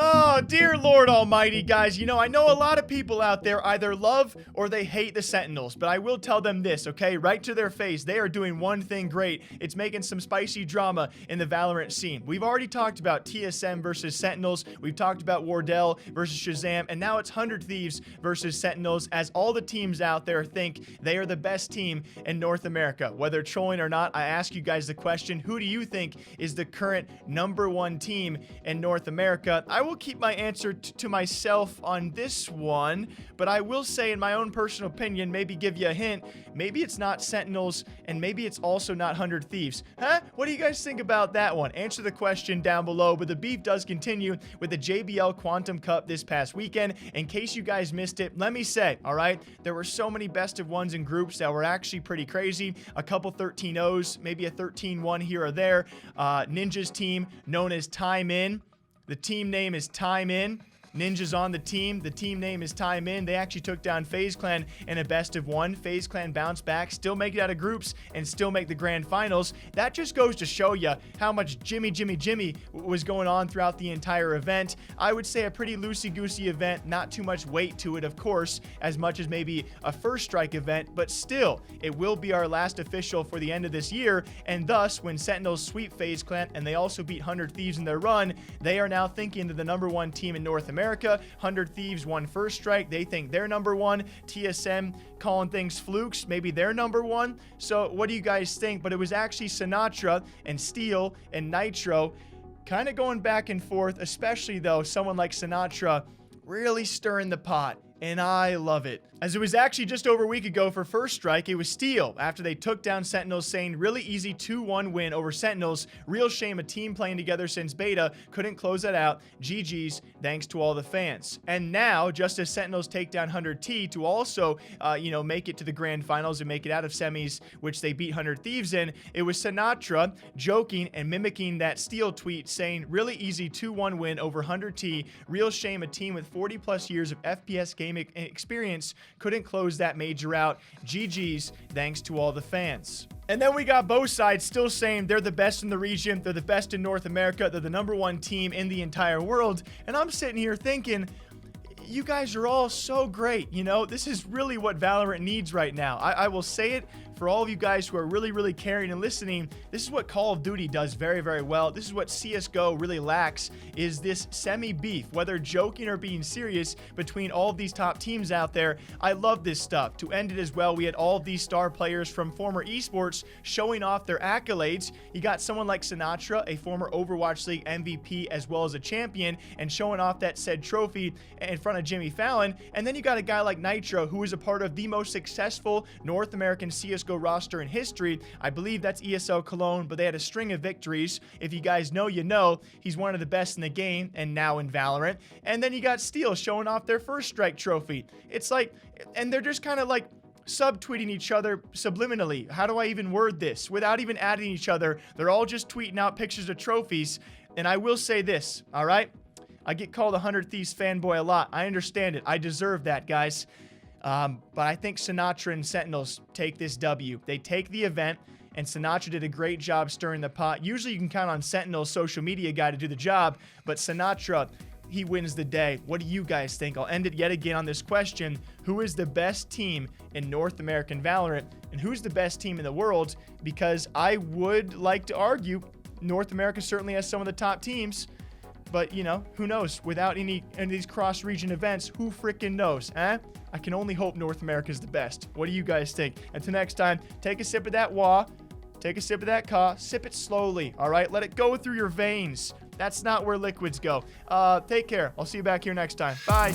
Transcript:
Oh, dear Lord Almighty, guys. I know a lot of people out there either love or they hate the Sentinels, but I will tell them this, okay? Right to their face, they are doing one thing great. It's making some spicy drama in the Valorant scene. We've already talked about TSM versus Sentinels. We've talked about Wardell versus Shazam, and now it's 100 Thieves versus Sentinels, as all the teams out there think they are the best team in North America. Whether trolling or not, I ask you guys the question, who do you think is the current #1 team in North America? I will keep my answer to myself on this one, but I will say, in my own personal opinion, maybe give you a hint, maybe it's not Sentinels, and maybe it's also not 100 Thieves. Huh? What do you guys think about that one? Answer the question down below, but the beef does continue with the JBL Quantum Cup this past weekend. In case you guys missed it, let me say, all right, there were so many best of ones in groups that were actually pretty crazy. A couple 13-0s, maybe a 13-1 here or there. Ninja's team, known as Time In. The team name is Time In. Ninja's on the team. The team name is Time In. They actually took down FaZe Clan in a best of one. FaZe Clan bounced back, still make it out of groups, and still make the grand finals. That just goes to show you how much Jimmy was going on throughout the entire event. I would say a pretty loosey-goosey event, not too much weight to it, of course, as much as maybe a First Strike event, but still, it will be our last official for the end of this year, and thus, when Sentinels sweep FaZe Clan, and they also beat 100 Thieves in their run, they are now thinking they're the #1 team in North America. 100 Thieves won First Strike. They think they're #1. TSM calling things flukes. Maybe they're #1. So what do you guys think? But it was actually Sinatraa and Steel and Nitr0 kind of going back and forth, especially though someone like Sinatraa really stirring the pot. And I love it. As it was actually just over a week ago for First Strike, it was Steel after they took down Sentinels, saying really easy 2-1 win over Sentinels. Real shame a team playing together since beta couldn't close that out. GG's, thanks to all the fans. And now, just as Sentinels take down 100T to also, make it to the grand finals and make it out of semis, which they beat 100 Thieves in, it was Sinatraa joking and mimicking that Steel tweet, saying really easy 2-1 win over 100T. Real shame a team with 40 plus years of FPS gaming experience couldn't close that major out. GG's, thanks to all the fans. And then we got both sides still saying they're the best in the region, they're the best in North America, they're the #1 team in the entire world. And I'm sitting here thinking, you guys are all so great. This is really what Valorant needs right now. I will say it for all of you guys who are really caring and listening. This is what Call of Duty does very well. This is what CSGO really lacks, is this semi-beef, whether joking or being serious, between all of these top teams out there. I love this stuff. To end it as well, we had all of these star players from former Esports showing off their accolades. You got someone like Sinatraa, a former Overwatch League MVP as well as a champion, and showing off that said trophy in front of Jimmy Fallon. And then you got a guy like Nitr0, who is a part of the most successful North American CSGO roster in history. I believe that's ESL Cologne, but they had a string of victories. If you guys know, you know. He's one of the best in the game and now in Valorant. And then you got Steel showing off their First Strike trophy. It's like, and they're just kind of like subtweeting each other subliminally. How do I even word this? Without even adding each other, they're all just tweeting out pictures of trophies. And I will say this, all right? I get called a 100 Thieves fanboy a lot. I understand it. I deserve that, guys. But I think Sinatraa and Sentinels take this W. They take the event, and Sinatraa did a great job stirring the pot. Usually you can count on Sentinel's social media guy to do the job, but Sinatraa, he wins the day. What do you guys think? I'll end it yet again on this question. Who is the best team in North American Valorant, and who's the best team in the world? Because I would like to argue North America certainly has some of the top teams. But, who knows? Without any of these cross-region events, who freaking knows, eh? I can only hope North America is the best. What do you guys think? Until next time, take a sip of that wah, take a sip of that ka, sip it slowly, all right? Let it go through your veins. That's not where liquids go. Take care. I'll see you back here next time. Bye.